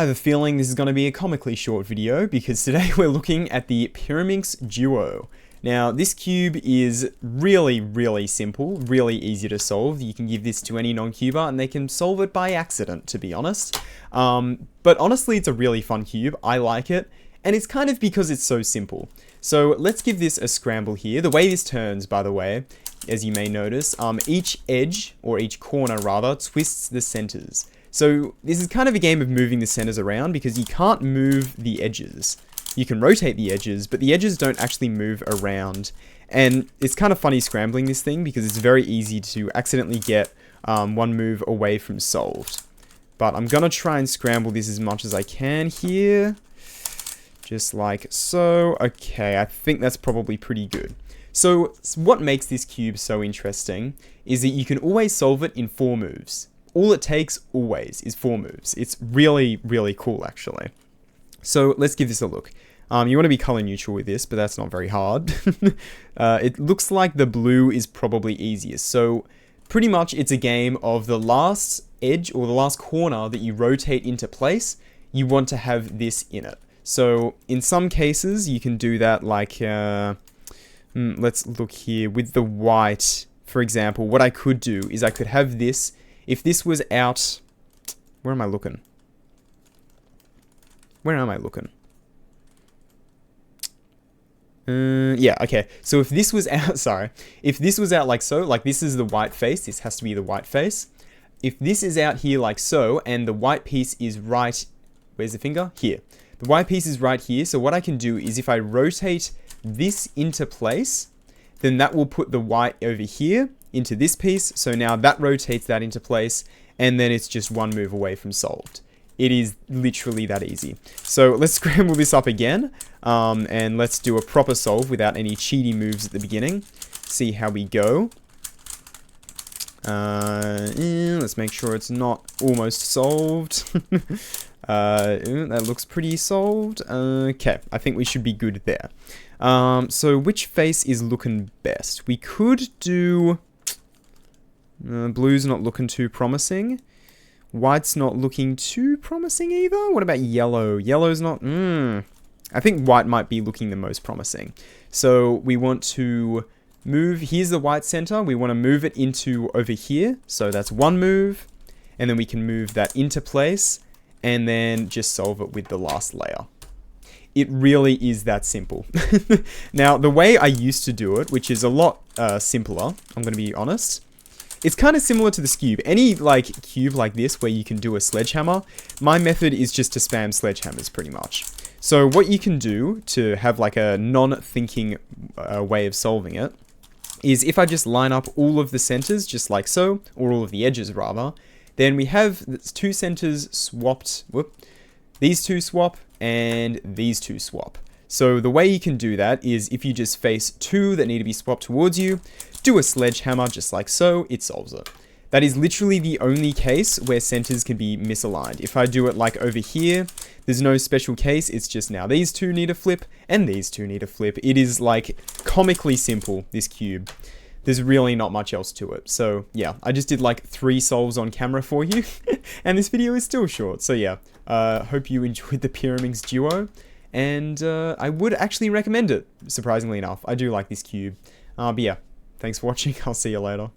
I have a feeling this is going to be a comically short video because today we're looking at the Pyraminx Duo. Now, this cube is really simple, really easy to solve. You can give this to any non-cuber and they can solve it by accident, to be honest. But honestly, it's a really fun cube. I like it. And it's kind of because it's so simple. So let's give this a scramble here. The way this turns, by the way, as you may notice, each edge, or each corner rather, twists the centers. So this is kind of a game of moving the centers around because you can't move the edges. You can rotate the edges, but the edges don't actually move around. And it's kind of funny scrambling this thing because it's very easy to accidentally get one move away from solved. But I'm going to try and scramble this as much as I can here. Just like so. Okay, I think that's probably pretty good. So what makes this cube so interesting is that you can always solve it in 4 moves. All it takes, always, is 4 moves. It's really cool, actually. So let's give this a look. You want to be color neutral with this, but that's not very hard. It looks like the blue is probably easiest. So pretty much it's a game of the last edge or the last corner that you rotate into place, you want to have this in it. So in some cases, you can do that like, let's look here with the white, for example. What I could do is I could have this. If this was out, where am I looking? Where am I looking? Yeah, okay. So if this was out, sorry. If this was out like so, like this is the white face, this has to be the white face. If this is out here like so, and the white piece is right, where's the finger? Here. The white piece is right here, so what I can do is if I rotate this into place, then that will put the white over here into this piece, so now that rotates that into place, and then it's just one move away from solved. It is literally that easy. So let's scramble this up again, and let's do a proper solve without any cheaty moves at the beginning. See how we go. Let's make sure it's not almost solved. That looks pretty solved. Okay, I think we should be good there. So which face is looking best? We could do... blue's not looking too promising. White's not looking too promising either. What about yellow? Yellow's not... I think white might be looking the most promising. So we want to move... Here's the white center. We want to move it into over here. So that's one move. And then we can move that into place. And then just solve it with the last layer. It really is that simple. Now, the way I used to do it, which is a lot simpler, I'm going to be honest, it's kind of similar to this cube. Any like cube like this where you can do a sledgehammer, my method is just to spam sledgehammers pretty much. So what you can do to have like a non-thinking way of solving it is if I just line up all of the centers just like so, or all of the edges rather, then we have 2 centers swapped, these 2 swap, and these 2 swap. So the way you can do that is if you just face 2 that need to be swapped towards you, do a sledgehammer just like so, it solves it. That is literally the only case where centers can be misaligned. If I do it like over here, there's no special case, it's just now these 2 need a flip, and these 2 need a flip. It is like comically simple, this cube. There's really not much else to it. So yeah, I just did like 3 solves on camera for you, and this video is still short. So yeah, hope you enjoyed the Pyraminx Duo, and I would actually recommend it, surprisingly enough. I do like this cube. But yeah, thanks for watching, I'll see you later.